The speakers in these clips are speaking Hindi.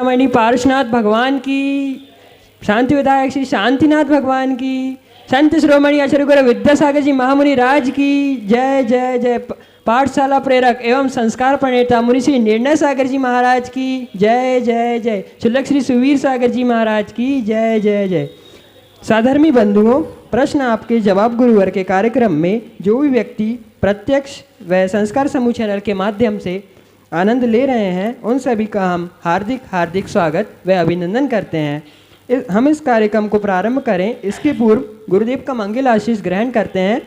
शिरोमणि पार्श्वनाथ भगवान की, शांति विधायक श्री शांतिनाथ भगवान की, संत शिरोमणि आचार्य गुरु विद्यासागर जी महामुनि राज की जय जय जय। पाठशाला प्रेरक एवं संस्कार प्रणेता मुनि श्री निर्णय सागर जी महाराज की जय जय जय। शुल्लक श्री सुवीर सागर जी महाराज की जय जय जय। साधर्मी बंधुओं, प्रश्न आपके जवाब गुरुवर के कार्यक्रम में जो भी व्यक्ति प्रत्यक्ष व संस्कार समूह चैनल के माध्यम से आनंद ले रहे हैं उन सभी का हम हार्दिक हार्दिक स्वागत व अभिनंदन करते हैं। हम इस कार्यक्रम को प्रारंभ करें इसके पूर्व गुरुदेव का मंगल आशीष ग्रहण करते हैं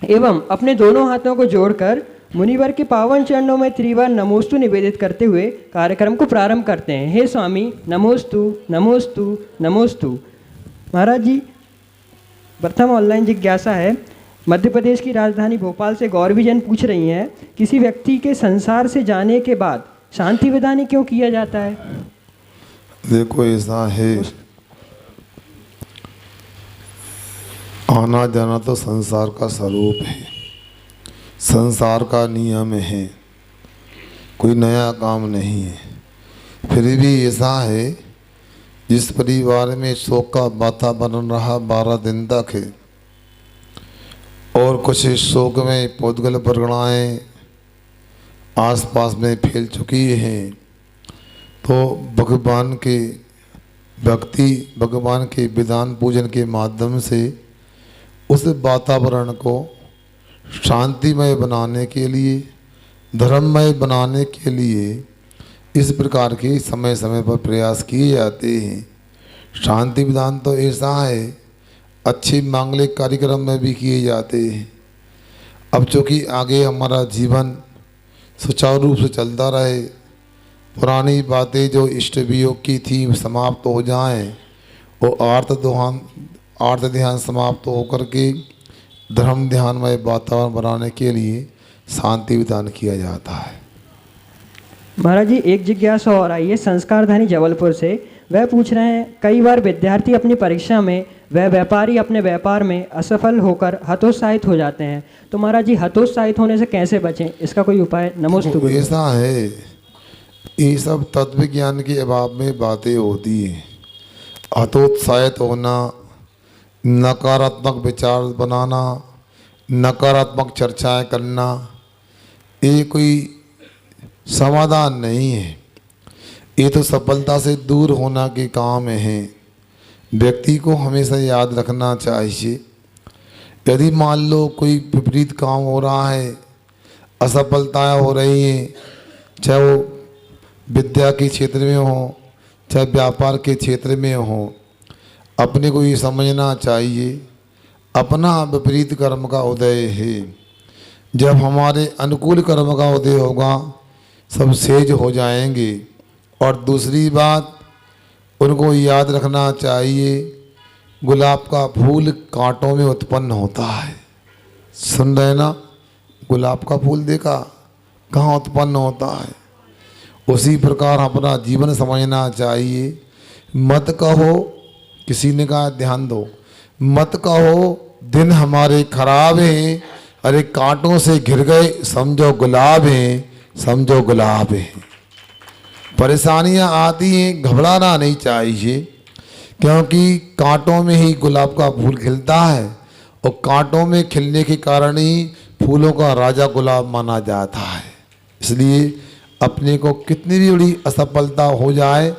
एवं अपने दोनों हाथों को जोड़कर मुनिवर के पावन चरणों में त्रिवार नमोस्तु निवेदित करते हुए कार्यक्रम को प्रारंभ करते हैं। हे स्वामी नमोस्तु नमोस्तु नमोस्तु। महाराज जी, प्रथम ऑनलाइन जिज्ञासा है। मध्य प्रदेश की राजधानी भोपाल से गौरवी जन पूछ रही हैं, किसी व्यक्ति के संसार से जाने के बाद शांति विधान क्यों किया जाता है? देखो, ऐसा है, आना जाना तो संसार का स्वरूप है, संसार का नियम है, कोई नया काम नहीं है। फिर भी ऐसा है, जिस परिवार में शोक का वातावरण रहा 12 दिन तक है और कुछ शोक में पौद्गल परिगणाएँ आसपास में फैल चुकी हैं, तो भगवान के भक्ति, भगवान के विधान पूजन के माध्यम से उस वातावरण को शांतिमय बनाने के लिए, धर्ममय बनाने के लिए इस प्रकार के समय समय पर प्रयास किए जाते हैं। शांति विधान तो ऐसा है, अच्छे मांगलिक कार्यक्रम में भी किए जाते हैं। अब चूँकि आगे हमारा जीवन सुचारू रूप से चलता रहे, पुरानी बातें जो इष्ट वियोग की थी समाप्त हो जाएं, वो आर्त ध्यान समाप्त होकर के धर्म ध्यान में वातावरण बनाने के लिए शांति विधान किया जाता है। महाराज जी, एक जिज्ञासा और आई है संस्कारधानी जबलपुर से। वह पूछ रहे हैं, कई बार विद्यार्थी अपनी परीक्षा में व व्यापारी अपने व्यापार में असफल होकर हतोत्साहित हो जाते हैं, तो महाराज जी होने से कैसे बचें, इसका कोई उपाय? नमोस्तु। ऐसा है, ये सब तत्व ज्ञान के अभाव में बातें होती हैं। हतोत्साहित होना, नकारात्मक विचार बनाना, नकारात्मक चर्चाएं करना, ये कोई समाधान नहीं है। ये तो सफलता से दूर होना के काम है। व्यक्ति को हमेशा याद रखना चाहिए, यदि मान लो कोई विपरीत काम हो रहा है, असफलताएं हो रही हैं, चाहे वो विद्या के क्षेत्र में हो, चाहे व्यापार के क्षेत्र में हो, अपने को ये समझना चाहिए अपना विपरीत कर्म का उदय है। जब हमारे अनुकूल कर्म का उदय होगा सब सेज हो जाएंगे। और दूसरी बात, उनको याद रखना चाहिए, गुलाब का फूल कांटों में उत्पन्न होता है। सुन रहे ना, गुलाब का फूल देखा कहाँ उत्पन्न होता है। उसी प्रकार अपना जीवन समझना चाहिए। मत कहो, किसी ने कहा ध्यान दो, मत कहो दिन हमारे खराब हैं, अरे कांटों से घिर गए समझो गुलाब हैं, समझो गुलाब हैं। परेशानियां आती हैं, घबराना नहीं चाहिए, क्योंकि कांटों में ही गुलाब का फूल खिलता है और कांटों में खिलने के कारण ही फूलों का राजा गुलाब माना जाता है। इसलिए अपने को कितनी भी बड़ी असफलता हो जाए,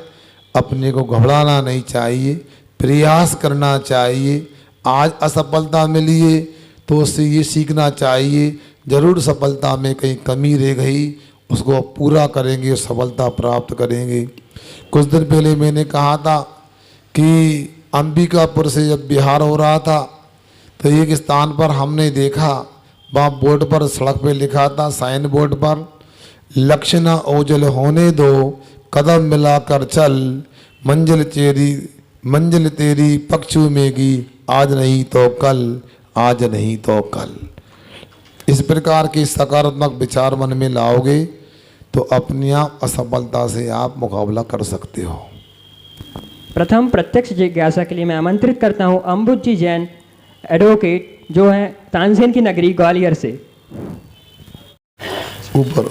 अपने को घबराना नहीं चाहिए, प्रयास करना चाहिए। आज असफलता मिली है तो उससे ये सीखना चाहिए, जरूर सफलता में कहीं कमी रह गई, उसको पूरा करेंगे, सफलता प्राप्त करेंगे। कुछ दिन पहले मैंने कहा था कि अंबिकापुर से जब बिहार हो रहा था तो एक स्थान पर हमने देखा, वहाँ बोर्ड पर, सड़क पे लिखा था, साइन बोर्ड पर, लक्ष्य न ओझल होने दो, कदम मिलाकर चल, मंजिल तेरी पक्षु मेगी, आज नहीं तो कल, आज नहीं तो कल। इस प्रकार के सकारात्मक विचार मन में लाओगे तो अपनी आप असफलता से आप मुकाबला कर सकते हो। प्रथम प्रत्यक्ष जिज्ञासा के लिए मैं आमंत्रित करता हूं अम्बुजी जैन एडवोकेट, जो हैं तानसेन की नगरी ग्वालियर से। ऊपर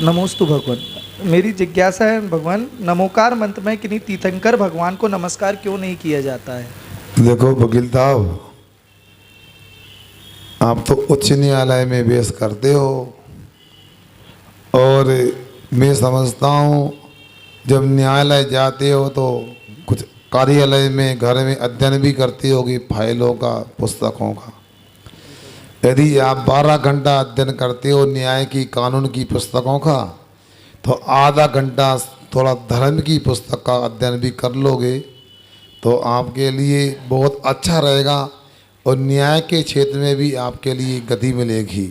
नमोस्तु भगवान। मेरी जिज्ञासा है भगवान, नमोकार मंत्र में किन्हीं तीर्थंकर भगवान को नमस्कार क्यों नहीं किया जाता है? देखो वकील साहब, आप तो उच्च न्यायालय में बहस करते हो और मैं समझता हूँ जब न्यायालय जाते हो तो कुछ कार्यालय में घर में अध्ययन भी करते होगी फाइलों का, पुस्तकों का। यदि आप 12 घंटा अध्ययन करते हो न्याय की, कानून की पुस्तकों का, तो आधा घंटा थोड़ा धर्म की पुस्तक का अध्ययन भी कर लोगे तो आपके लिए बहुत अच्छा रहेगा और न्याय के क्षेत्र में भी आपके लिए गति मिलेगी।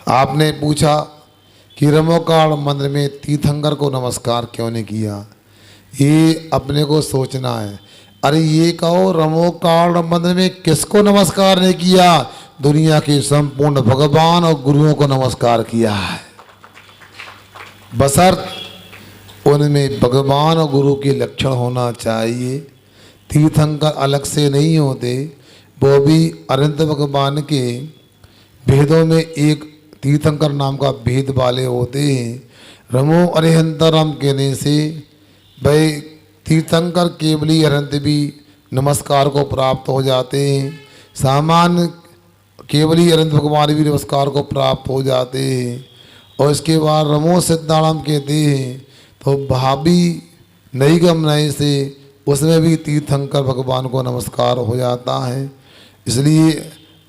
आपने पूछा कि रमोकाल मंदिर में तीर्थंकर को नमस्कार क्यों नहीं किया, ये अपने को सोचना है। अरे ये कहो रमोकाल मंदिर में किसको नमस्कार नहीं किया? दुनिया के संपूर्ण भगवान और गुरुओं को नमस्कार किया है, बशर्त उनमें भगवान और गुरु के लक्षण होना चाहिए। तीर्थंकर अलग से नहीं होते, वो भी अनंत भगवान के भेदों में एक तीर्थंकर नाम का भेद वाले होते हैं। रमो अरिहंतरम कहने से भाई तीर्थंकर केवली अनंत भी नमस्कार को प्राप्त हो जाते हैं, सामान्य केवली अनंत भगवान भी नमस्कार को प्राप्त हो जाते हैं। और इसके बाद रमो सिद्धाराम कहते हैं तो भाभी नई गम नए से उसमें भी तीर्थंकर भगवान को नमस्कार हो जाता है। इसलिए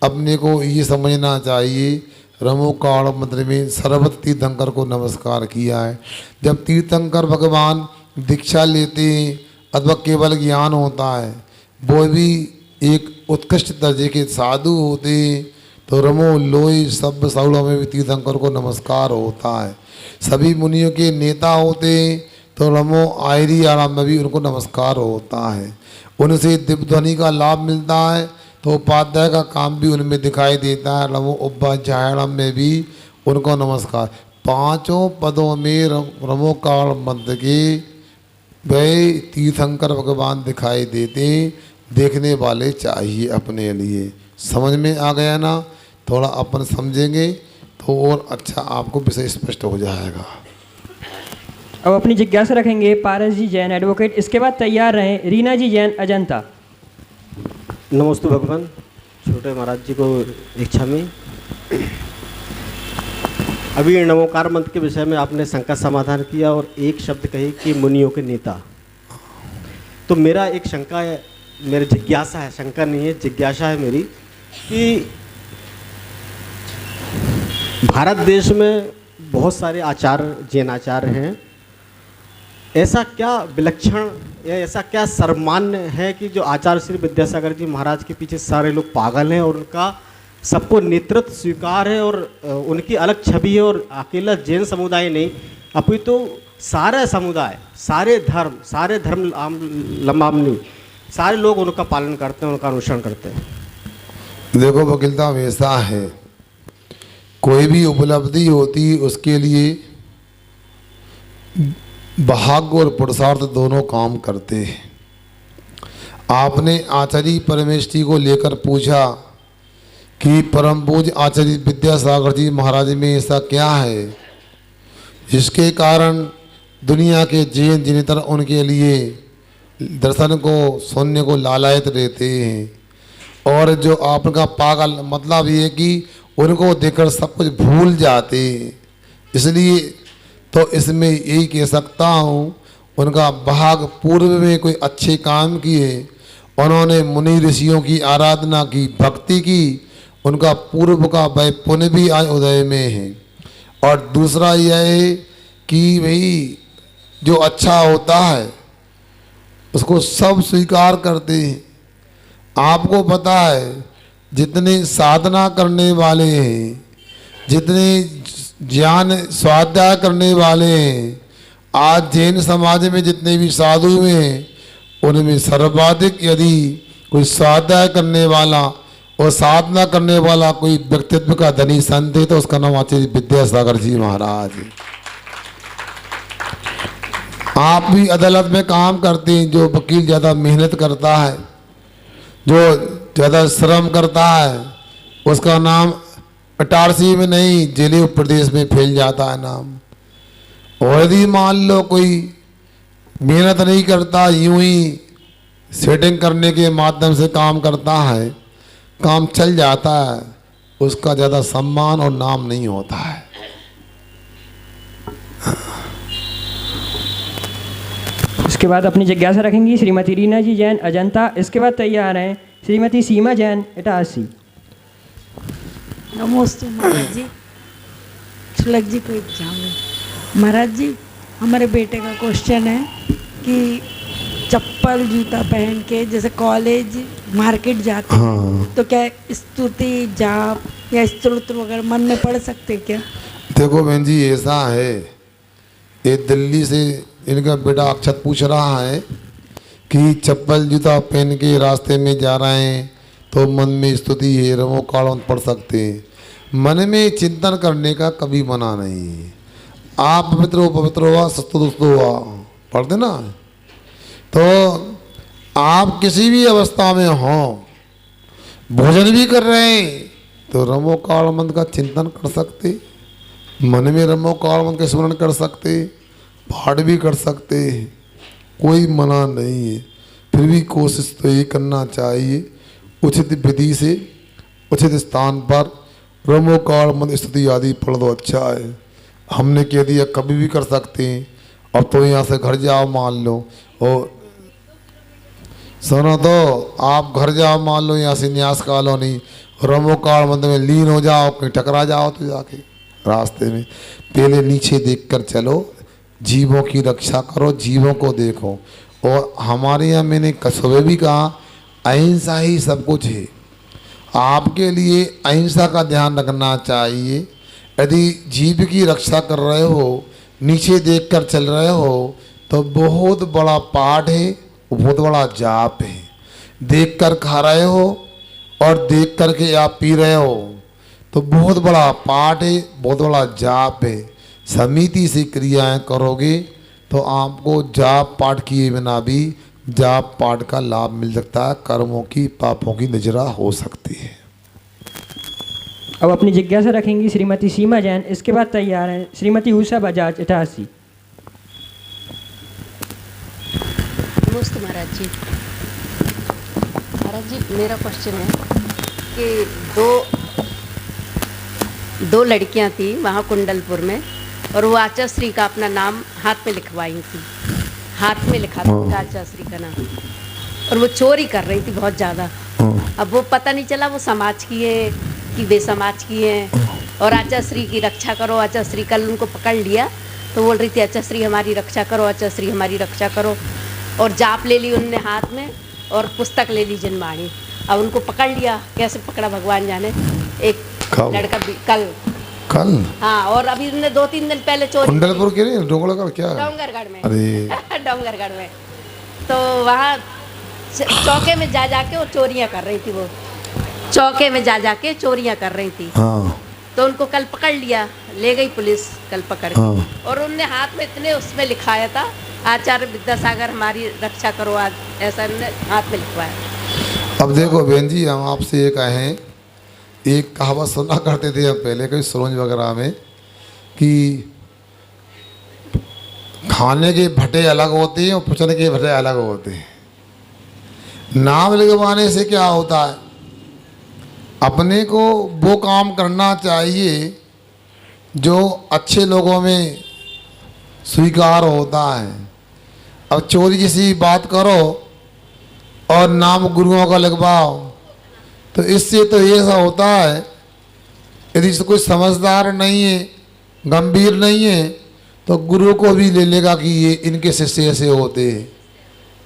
अपने को ये समझना चाहिए रमोकाल मंत्र में सर्वत्र तीर्थंकर को नमस्कार किया है। जब तीर्थंकर भगवान दीक्षा लेते हैं अथवा केवल ज्ञान होता है, वो भी एक उत्कृष्ट दर्जे के साधु होते हैं, तो रमो लोई सब सौलों में भी तीर्थंकर को नमस्कार होता है। सभी मुनियों के नेता होते हैं तो रमो आयरी आराम में भी उनको नमस्कार होता है। उनसे दिव्य ध्वनि का लाभ मिलता है तो उपाध्याय का काम भी उनमें दिखाई देता है। रमो उपाध्यायम में भी उनको नमस्कार। पांचों पदों में रमोकाल मंत्र के वे तीर्थंकर भगवान दिखाई देते, देखने वाले चाहिए अपने लिए। समझ में आ गया ना? थोड़ा अपन समझेंगे तो और अच्छा आपको विषय स्पष्ट हो जाएगा। अब अपनी जिज्ञासा रखेंगे पारस जी जैन एडवोकेट, इसके बाद तैयार रहें रीना जी जैन अजंता। नमस्ते भगवान, छोटे महाराज जी को इच्छा में अभी नमोकार मंत्र के विषय में आपने शंका समाधान किया और एक शब्द कही कि मुनियों के नेता। तो मेरा एक शंका है, मेरी जिज्ञासा है, शंका नहीं है जिज्ञासा है मेरी, कि भारत देश में बहुत सारे आचार्य जैन आचार्य हैं, ऐसा क्या विलक्षण या ऐसा क्या सर्वमान्य है कि जो आचार्य श्री विद्यासागर जी महाराज के पीछे सारे लोग पागल हैं और उनका सबको नेतृत्व स्वीकार है और उनकी अलग छवि है, और अकेला जैन समुदाय नहीं अपितु तो सारा समुदाय, सारे धर्म लंबावली सारे लोग उनका पालन करते हैं, उनका अनुसरण करते हैं। देखो वकील साहब, ऐसा है कोई भी उपलब्धि होती उसके लिए भाग्य और पुरुषार्थ दोनों काम करते हैं। आपने आचार्य परमेष्ठी को लेकर पूछा कि परम पूज्य आचार्य विद्यासागर जी महाराज में ऐसा क्या है जिसके कारण दुनिया के जैन जिनेतर उनके लिए दर्शन को सुनने को लालायत रहते हैं। और जो आपका पागल मतलब ये कि उनको देखकर सब कुछ भूल जाते हैं। इसलिए तो इसमें यही कह सकता हूँ, उनका भाग पूर्व में कोई अच्छे काम किए, उन्होंने मुनि ऋषियों की आराधना की, भक्ति की, उनका पूर्व का वह पुण्य भी आज उदय में है। और दूसरा यह है कि भाई जो अच्छा होता है उसको सब स्वीकार करते हैं। आपको पता है जितने साधना करने वाले हैं, जितने ज्ञान स्वाध्याय करने वाले हैं, आज जैन समाज में जितने भी साधु हैं उनमें सर्वाधिक यदि कोई स्वाध्याय करने वाला और साधना करने वाला कोई व्यक्तित्व का धनी संत है तो उसका नाम आचार्य विद्यासागर जी महाराज। आप भी अदालत में काम करते हैं, जो वकील ज़्यादा मेहनत करता है, जो ज़्यादा श्रम करता है, उसका नाम इटारसी में नहीं जिले प्रदेश में फैल जाता है नाम। और यदि मान लो कोई मेहनत नहीं करता, यूं ही सेटिंग करने के माध्यम से काम करता है, काम चल जाता है, उसका ज़्यादा सम्मान और नाम नहीं होता है। इसके बाद अपनी जिज्ञासा रखेंगी श्रीमती रीना जी जैन अजंता। इसके बाद तैयार हैं श्रीमती सीमा जैन इटारसी। नमोस्तु महाराज जी। सुलग जी को एग्जाम है। महाराज जी, हमारे बेटे का क्वेश्चन है कि चप्पल जूता पहन के जैसे कॉलेज मार्केट जाते हैं तो क्या स्तुति जाप या स्तोत्र वगैरह मन में पढ़ सकते क्या? देखो बहन जी, ऐसा है, ये दिल्ली से इनका बेटा अक्षत पूछ रहा है कि चप्पल जूता पहन के रास्ते में जा रहे हैं तो मन में स्तुति है रमो काड़ों पढ़ सकते हैं। मन में चिंतन करने का कभी मना नहीं है। आप पवित्र हो, पवित्र हुआ, सस्तो दोस्तों हुआ पढ़ते ना, तो आप किसी भी अवस्था में हो, भोजन भी कर रहे हैं तो रमो काल मंत्र का चिंतन कर सकते, मन में रमो काल मंत्र का स्मरण कर सकते, पाठ भी कर सकते, कोई मना नहीं है। फिर भी कोशिश तो ये करना चाहिए उचित विधि से उचित स्थान पर रमो काल मंत्र स्तुति आदि पढ़ दो, अच्छा है। हमने कह दिया कभी भी कर सकते हैं। अब तो यहाँ से घर जाओ मान लो, और सुनो तो आप घर जाओ मान लो यहाँ से न्यास कॉलोनी, रमो काल मंत्र में लीन हो जाओ, कहीं टकरा जाओ तो जाके रास्ते में पहले नीचे देखकर चलो, जीवों की रक्षा करो, जीवों को देखो। और हमारे यहाँ मैंने सुबह भी कहा अहिंसा ही सब कुछ है। आपके लिए अहिंसा का ध्यान रखना चाहिए। यदि जीव की रक्षा कर रहे हो, नीचे देखकर चल रहे हो, तो बहुत बड़ा पाठ है, बहुत बड़ा जाप है। देख कर खा रहे हो और देख कर के आप पी रहे हो तो बहुत बड़ा पाठ है, बहुत बड़ा जाप है। समिति से क्रियाएं करोगे तो आपको जाप पाठ किए बिना भी जाप पाठ का लाभ मिल सकता है, कर्मों की पापों की निजरा हो सकती है। अब अपनी जिज्ञासा रखेंगी श्रीमती सीमा जैन। इसके बाद तैयार हैं श्रीमती उषा बजाज इटारसी। नमस्ते महाराज जी। महाराज जी, मेरा क्वेश्चन है कि दो लड़कियां थी वहाँ कुंडलपुर में, और वो आचाश्री का अपना नाम हाथ में लिखवाई थी, हाथ में लिखा था आचाश्री का नाम, और वो चोरी कर रही थी बहुत ज़्यादा। अब वो पता नहीं चला वो समाज की है कि बेसमाज की है, और आचाश्री की रक्षा करो, आचाश्री कल उनको पकड़ लिया तो बोल रही थी आचाश्री हमारी रक्षा करो, आचाश्री हमारी रक्षा करो, और जाप ले ली उनने हाथ में और पुस्तक ले ली जनवाणी। अब उनको पकड़ लिया, कैसे पकड़ा भगवान जाने। एक लड़का कल हाँ, और अभी उन्होंने 2-3 दिन पहले चोरी कुंडलपुर के नहीं डोंगरगढ़ क्या डोंगरगढ़ में, अरे डोंगरगढ़ में, तो वहाँ चौके में जा जाके वो चोरियाँ कर रही थी, वो चौके में जा जाके चोरियाँ कर रही थी। हाँ तो उनको कल पकड़ लिया, ले गई पुलिस कल पकड़ के, और उनने हाथ में इतने उसमें लिखाया था आचार्य विद्यासागर हमारी रक्षा करो, आज ऐसा उन्होंने हाथ में लिखवाया। अब देखो बहन जी, हम आपसे ये कहें, एक कहावत सुना करते थे हम पहले कोई सरोंज वगैरह में कि खाने के भट्टे अलग होते हैं और पुछने के भट्टे अलग होते हैं। नाम लिखवाने से क्या होता है, अपने को वो काम करना चाहिए जो अच्छे लोगों में स्वीकार होता है। अब चोरी जैसी बात करो और नाम गुरुओं का लगवाओ तो इससे तो ये ऐसा होता है, यदि कोई समझदार नहीं है, गंभीर नहीं है, तो गुरु को भी ले लेगा कि ये इनके शिष्य ऐसे होते हैं।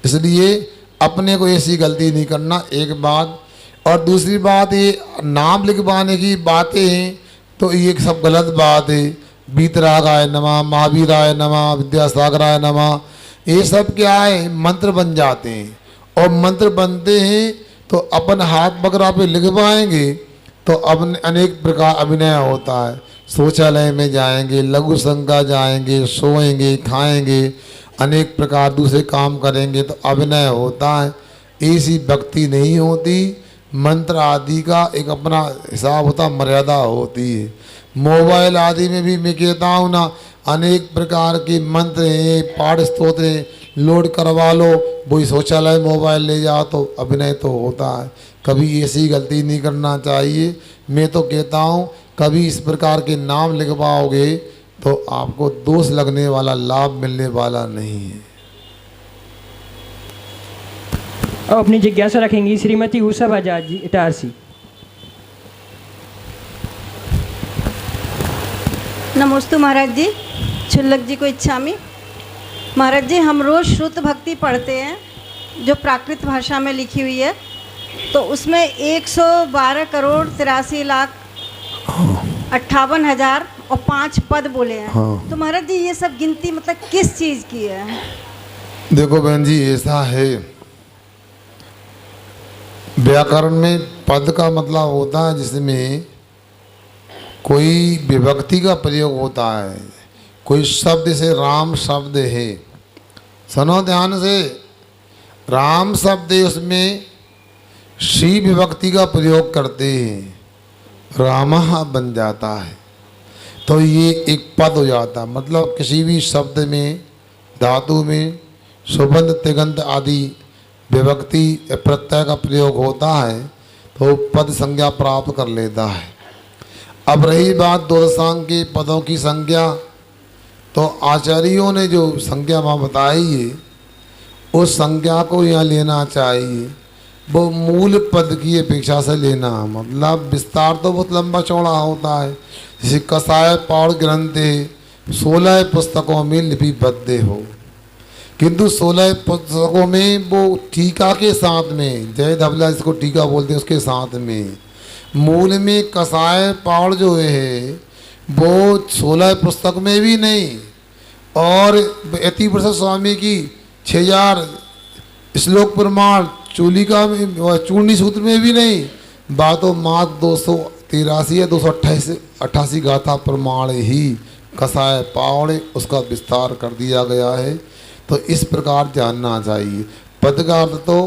इसलिए अपने को ऐसी गलती नहीं करना, एक बात। और दूसरी बात, ये नाम लिखवाने की बातें हैं तो ये सब गलत बात है। वीतरागाय नमः, महावीराय नमः, विद्यासागराय नमः, ये सब क्या है, मंत्र बन जाते हैं। और मंत्र बनते हैं तो अपन हाथ बगरा पे लिखवाएंगे तो अब अनेक प्रकार अभिनय होता है। शौचालय में जाएंगे, लघु संज्ञा जाएंगे, सोएंगे, खाएंगे, अनेक प्रकार दूसरे काम करेंगे तो अभिनय होता है। ऐसी भक्ति नहीं होती। मंत्र आदि का एक अपना हिसाब होता, मर्यादा होती है। मोबाइल आदि में भी मैं कहता हूँ ना, अनेक प्रकार के मंत्र हैं, पाठ स्तोत्र हैं, लोड करवा लो, वही शौचालय मोबाइल ले जाओ तो अभिनय तो होता है। कभी ऐसी गलती नहीं करना चाहिए। मैं तो कहता हूँ कभी इस प्रकार के नाम लिखवाओगे तो आपको दोष लगने वाला, लाभ मिलने वाला नहीं है। अब अपनी जिज्ञासा रखेंगी श्रीमती उषा बजाज जी, इटारसी। नमोस्तु महाराज जी, छुल्लक जी को इच्छामि। महाराज जी, हम रोज़ श्रुत भक्ति पढ़ते हैं जो प्राकृत भाषा में लिखी हुई है, तो उसमें 112 करोड़ 83 लाख 58,005 पद बोले हैं। हाँ। तो महाराज जी ये सब गिनती मतलब किस चीज़ की है? देखो बहन जी, ऐसा है, व्याकरण में पद का मतलब होता है जिसमें कोई विभक्ति का प्रयोग होता है। कोई शब्द से राम शब्द है, सुनो ध्यान से, राम शब्द है, उसमें शी विभक्ति का प्रयोग करते हैं, रामः बन जाता है, तो ये एक पद हो जाता है। मतलब किसी भी शब्द में, धातु में सुबंध तिगंत आदि विभक्ति प्रत्यय का प्रयोग होता है तो पद संज्ञा प्राप्त कर लेता है। अब रही बात द्वादशांग के पदों की संज्ञा, तो आचार्यों ने जो संज्ञा वहाँ बताई है उस संज्ञा को यहाँ लेना चाहिए, वो मूल पद की अपेक्षा से लेना। मतलब विस्तार तो बहुत लंबा चौड़ा होता है। जैसे कसाय पाठ ग्रंथ 16 पुस्तकों में लिपिबद्ध हो, किंतु 16 पुस्तकों में वो टीका के साथ में, जय धवला जिसको टीका बोलते हैं उसके साथ में, मूल में कसाय पाठ जो है वो 16 पुस्तक में भी नहीं, और यति प्रसाद स्वामी की 6000 श्लोक प्रमाण चूलिका में, चूर्णी सूत्र में भी नहीं, बातों मात्र 283 या 288 गाथा प्रमाण ही कसाय पावड़ उसका विस्तार कर दिया गया है। तो इस प्रकार जानना चाहिए। पद का अर्थ तो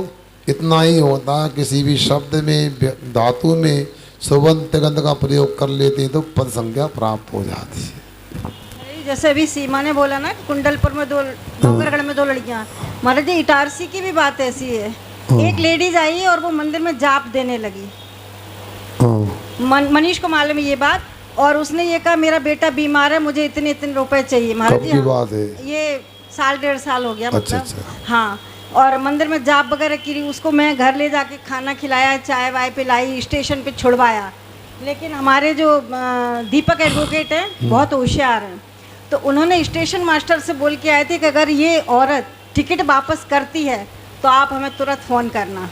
इतना ही होता है, किसी भी शब्द में, धातु में सुबंध तिगंत का प्रयोग कर लेते हैं तो पद संज्ञा प्राप्त हो जाती है। जैसे अभी सीमा ने बोला ना, कुंडलपुर में डोंगरगढ़ में 2 लड़कियां। महाराज जी, इटारसी की भी बात ऐसी है। एक लेडीज आई और वो मंदिर में जाप देने लगी। मनीष को मालूम है ये बात, और उसने ये कहा मेरा बेटा बीमार है, मुझे इतने इतने रुपए चाहिए। महाराज जी, बात है ये 1.5 साल हो गया। अच्छा, मतलब अच्छा। हाँ, और मंदिर में जाप वगैरह की, उसको मैं घर ले जाके खाना खिलाया, चाय वाय पिलाई, स्टेशन पे छुड़वाया। लेकिन हमारे जो दीपक एडवोकेट हैं बहुत होशियार हैं, तो उन्होंने स्टेशन मास्टर से बोल के आए थे कि अगर ये औरत टिकट वापस करती है तो आप हमें तुरंत फ़ोन करना।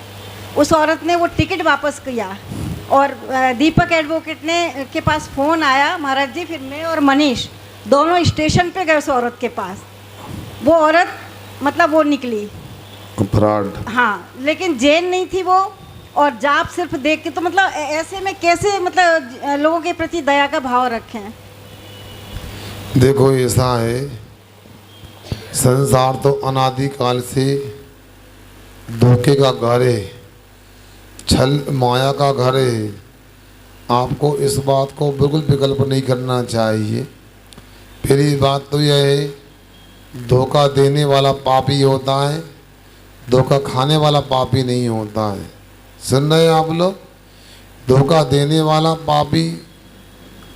उस औरत ने वो टिकट वापस किया और दीपक एडवोकेट ने के पास फ़ोन आया। महाराज जी, फिर मैं और मनीष दोनों स्टेशन पे गए उस औरत के पास। वो औरत मतलब वो निकली फ्रॉड, हाँ, लेकिन जैन नहीं थी वो, और जाप सिर्फ देख के। तो मतलब ऐसे में कैसे मतलब लोगों के प्रति दया का भाव रखें? देखो ऐसा है, संसार तो अनादिकाल से धोखे का घर है, छल माया का घर है। आपको इस बात को बिल्कुल विकल्प नहीं करना चाहिए। पहली बात तो यह है, धोखा देने वाला पापी होता है, धोखा खाने वाला पापी नहीं होता है। सुन रहे हैं आप लोग? धोखा देने वाला पापी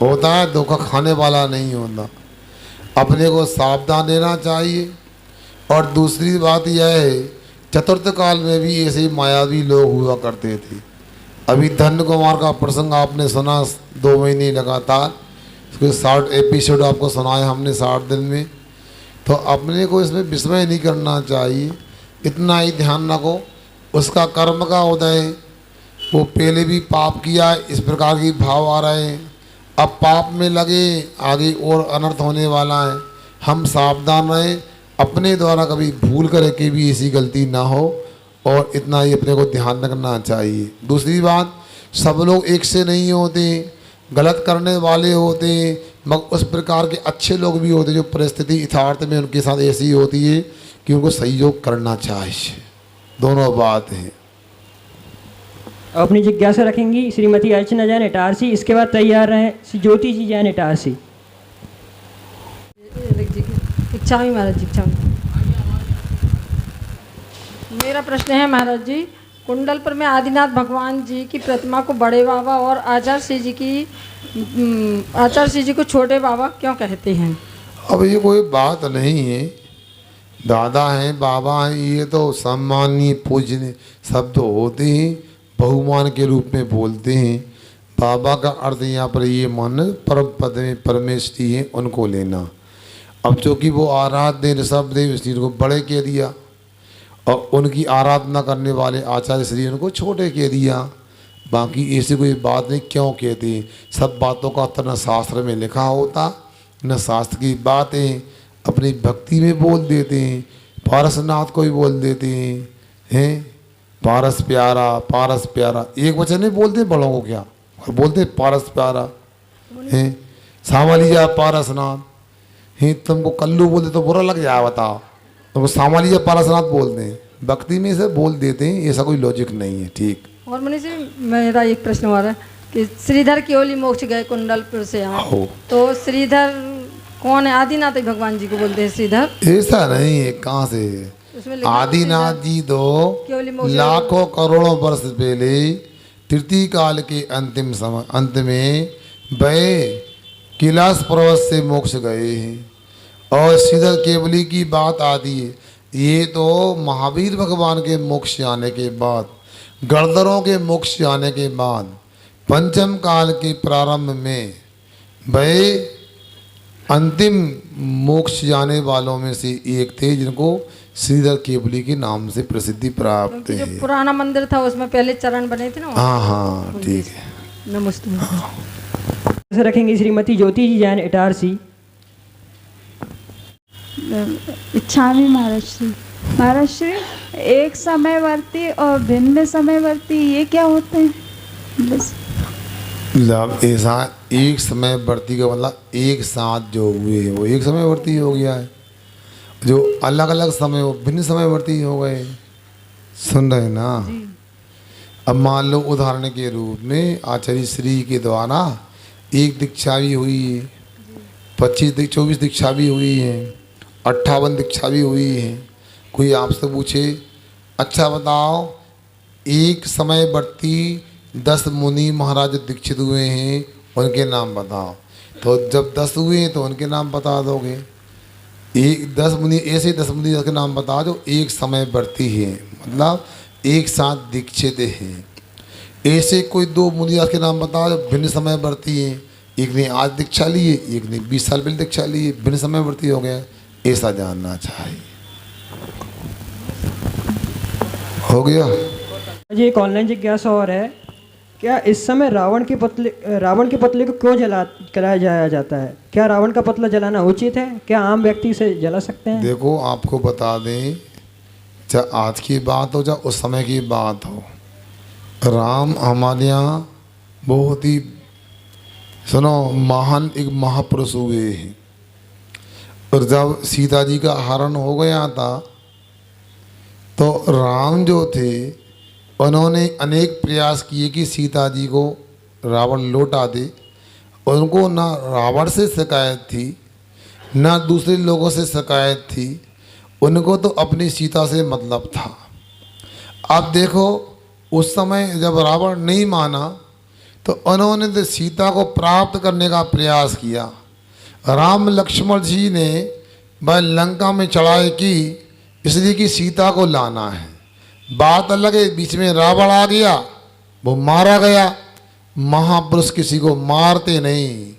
होता है, धोखा खाने वाला नहीं होता। अपने को सावधान रहना चाहिए। और दूसरी बात यह है, चतुर्थ काल में भी ऐसे मायावी लोग हुआ करते थे। अभी धन्य कुमार का प्रसंग आपने सुना, 2 महीने लगातार उसके 60 एपिसोड आपको सुनाए हमने 60 दिन में। तो अपने को इसमें विस्मय नहीं करना चाहिए। इतना ही ध्यान रखो, उसका कर्म का उदय, वो पहले भी पाप किया, इस प्रकार की भाव आ रहे हैं, अब पाप में लगे, आगे और अनर्थ होने वाला है। हम सावधान रहें, अपने द्वारा कभी भूल करके भी ऐसी गलती ना हो, और इतना ही अपने को ध्यान रखना चाहिए। दूसरी बात, सब लोग एक से नहीं होते, गलत करने वाले होते हैं, मगर उस प्रकार के अच्छे लोग भी होते जो परिस्थिति यथार्थ में उनके साथ ऐसी होती है कि उनको सहयोग करना चाहिए। दोनों बात है। अपनी जिज्ञासा रखेंगी श्रीमती अर्चना जैन, इटारसी। इसके बाद तैयार रहें श्री ज्योति जी जैन, इटारसी। इच्छामी महाराज जी, इच्छामी। मेरा प्रश्न है महाराज जी, कुंडलपुर में आदिनाथ भगवान जी की प्रतिमा को बड़े बाबा और आचार्य जी को छोटे बाबा क्यों कहते हैं? अब ये कोई बात नहीं है, दादा हैं बाबा हैं ये तो सम्मानीय पूजनीय शब्द होते हैं, बहुमान के रूप में बोलते हैं। बाबा का अर्थ यहाँ पर ये मान परम पद में परमेश्वरी हैं उनको लेना। अब चूँकि वो आराध्य ऋषभ देव इसलिए उनको बड़े कह दिया और उनकी आराधना करने वाले आचार्य श्री उनको छोटे कह दिया। बाकी ऐसी कोई बात नहीं क्यों कहते हैं, सब बातों का उत्तर न शास्त्र में लिखा होता न शास्त्र की बातें अपनी भक्ति में बोल देते हैं। पारसनाथ को भी बोल देते हैं पारस प्यारा एक वचन नहीं बोलते बड़ों को, क्या और बोलते पारस प्यारा हैं सामालिया पारसनाथ हैं। तुमको कल्लू बोलते तो बुरा लग जाए, बताओ तुमको सामालिया पारसनाथ बोलते हैं, भक्ति में से बोल देते हैं, ऐसा कोई लॉजिक नहीं है। ठीक। और मनीष जी मेरा एक प्रश्न हो रहा है कि श्रीधर केवली मोक्ष गए कुंडलपुर से यहाँ, तो श्रीधर कौन है? आदिनाथ भगवान जी को बोलते हैं श्रीधर? ऐसा नहीं है, कहाँ से? आदिनाथ जी तो लाखों करोड़ों वर्ष पहले तृतीय काल के अंत में वह कैलाश पर्वत से मोक्ष गए हैं। और श्रीधर केवली की बात आती है, ये तो महावीर भगवान के मोक्ष आने के बाद, गणधरों के मोक्ष आने के बाद, पंचम काल के प्रारंभ में वह अंतिम मोक्ष जाने वालों में से एक थे जिनको श्रीधर केवली के नाम से प्रसिद्धि प्राप्त है। जो पुराना मंदिर था उसमें पहले चरण बने थे ना। हाँ ठीक है। नमस्ते। से रखेंगे श्रीमती ज्योति जी जैन इटारसी। इच्छामी महाराज श्री। महाराज श्री, एक समयवर्ती और भिन्न समयवर्ती ये क्या होते हैं? बस ऐसा एक समयवर्ती का मतलब एक साथ जो हुए वो एक समयवर्ती हो गया है, जो अलग अलग समय वो भिन्न समयवर्ती हो गए। सुन रहे ना? अब मान लो उदाहरण के रूप में आचार्य श्री के द्वारा एक दीक्षा भी हुई है, 24 दीक्षा भी हुई है, 58 दीक्षा भी हुई है। कोई आपसे पूछे अच्छा बताओ एक समयवर्ती 10 मुनि महाराज दीक्षित हुए हैं उनके नाम बताओ, तो जब 10 हुए हैं तो उनके नाम बता दोगे। एक 10 मुनि ऐसे 10 मुनि के नाम बताओ जो एक समयवर्ती हैं, मतलब एक साथ दीक्षित हैं। ऐसे कोई 2 मुनियास के नाम बताओ जो भिन्न समयवर्ती हैं, एक ने आज दीक्षा ली है, एक ने 20 साल पहले दीक्षा ली है, भिन्न समयवर्ती हो गया। ऐसा जानना चाहिए। हो गया जी। एक ऑनलाइन जिज्ञासा और है, क्या इस समय रावण के पुतले को क्यों जलाया जाता है? क्या रावण का पुतला जलाना उचित है? क्या आम व्यक्ति से जला सकते हैं? देखो आपको बता दें, चाहे आज की बात हो चाहे उस समय की बात हो, राम हमारे यहाँ बहुत ही सुनो महान एक महापुरुष हुए हैं। और जब सीता जी का हरण हो गया था तो राम जो थे उन्होंने अनेक प्रयास किए कि सीता जी को रावण लौटा दे। उनको ना रावण से शिकायत थी ना दूसरे लोगों से शिकायत थी, उनको तो अपनी सीता से मतलब था। अब देखो उस समय जब रावण नहीं माना तो उन्होंने तो सीता को प्राप्त करने का प्रयास किया। राम लक्ष्मण जी ने वह लंका में चढ़ाई की इसलिए कि सीता को लाना है। बात अलग है, बीच में रावण आ गया, वो मारा गया। महापुरुष किसी को मारते नहीं,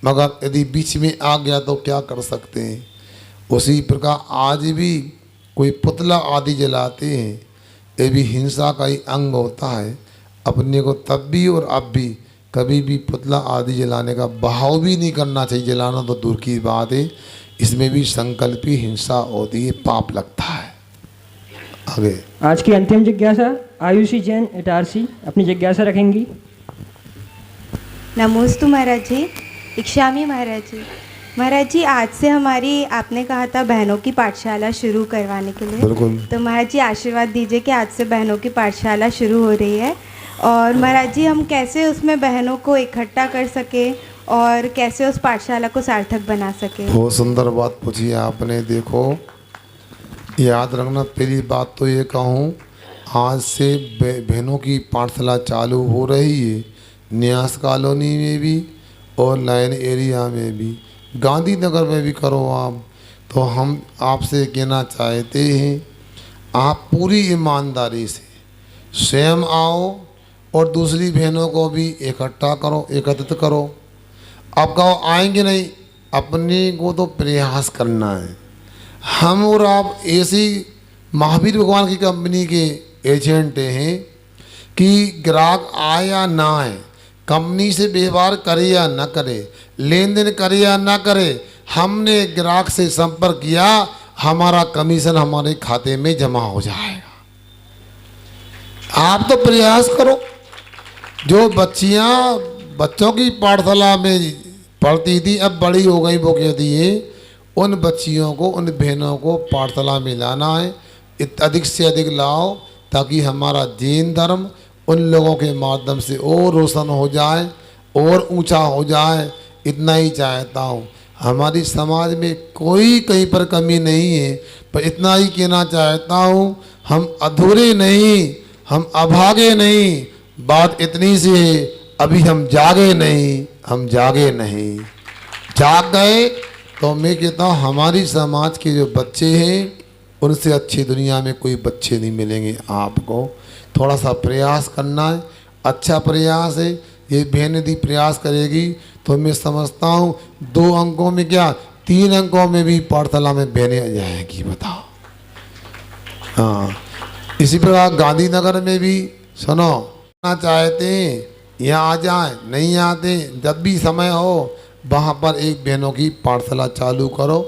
मगर यदि बीच में आ गया तो क्या कर सकते हैं। उसी प्रकार आज भी कोई पुतला आदि जलाते हैं, ये भी हिंसा का ही अंग होता है। अपने को तब भी और अब भी कभी भी पुतला आदि जलाने का बहाव भी नहीं करना चाहिए। जलाना तो दूर की बात है, इसमें भी संकल्पी हिंसा होती है, पाप लगता है। आगे आज की अंतिम जिज्ञासा आयुषी जैन इटारसी अपनी जिज्ञासा रखेंगी। नमोस्तु महाराज जी। इक्षामी महाराज जी। महाराज जी, आज से हमारी आपने कहा था बहनों की पाठशाला शुरू करवाने के लिए, बिल्कुल। तो महाराज जी आशीर्वाद दीजिए कि आज से बहनों की पाठशाला शुरू हो रही है। और महाराज जी हम कैसे उसमें बहनों को इकट्ठा कर सकें और कैसे उस पाठशाला को सार्थक बना सके। बहुत सुंदर बात पूछी है आपने। देखो, याद रखना, पहली बात तो ये कहूँ, आज से बहनों की पाठशाला चालू हो रही है, न्यास कॉलोनी में भी और लाइन एरिया में भी, गांधीनगर में भी करो आप। तो हम आपसे कहना चाहते हैं, आप पूरी ईमानदारी से स्वयं आओ और दूसरी बहनों को भी इकट्ठा करो, एकत्रित करो। आप कहो आएंगे नहीं, अपने को तो प्रयास करना है। हम और आप ऐसी महावीर भगवान की कंपनी के एजेंट हैं कि ग्राहक आए या ना आए, कंपनी से व्यवहार करे या ना करे, लेन देन करे या ना करे, हमने ग्राहक से संपर्क किया, हमारा कमीशन हमारे खाते में जमा हो जाएगा। आप तो प्रयास करो। जो बच्चों की पाठशाला में पढ़ती थी, अब बड़ी हो गई, वो कहती है उन बच्चियों को, उन बहनों को पाठशाला में लाना है, अधिक से अधिक लाओ, ताकि हमारा जैन धर्म उन लोगों के माध्यम से और रोशन हो जाए और ऊंचा हो जाए। इतना ही चाहता हूँ। हमारी समाज में कोई कहीं पर कमी नहीं है, पर इतना ही कहना चाहता हूँ, हम अधूरे नहीं, हम अभागे नहीं। बात इतनी सी है, अभी हम जागे नहीं, हम जागे नहीं। जाग गए तो मैं कहता हूँ हमारी समाज के जो बच्चे हैं, उनसे अच्छी दुनिया में कोई बच्चे नहीं मिलेंगे। आपको थोड़ा सा प्रयास करना है, अच्छा प्रयास है। ये बहन यदि प्रयास करेगी तो मैं समझता हूँ 2 अंकों में क्या 3 अंकों में भी पाठशाला में बहनें आ जाएंगी। बताओ। हाँ, इसी प्रकार गांधीनगर में भी सुनो, ना चाहते हैं यहाँ आ जाए, नहीं आते, जब भी समय हो वहाँ पर एक बहनों की पाठशाला चालू करो,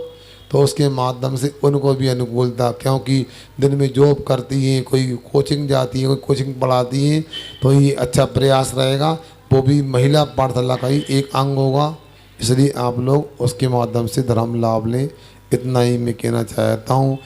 तो उसके माध्यम से उनको भी अनुकूलता, क्योंकि दिन में जॉब करती हैं, कोई कोचिंग जाती है, कोई कोचिंग पढ़ाती हैं, तो ये अच्छा प्रयास रहेगा। वो भी महिला पाठशाला का ही एक अंग होगा, इसलिए आप लोग उसके माध्यम से धर्म लाभ लें। इतना ही मैं कहना चाहता हूँ।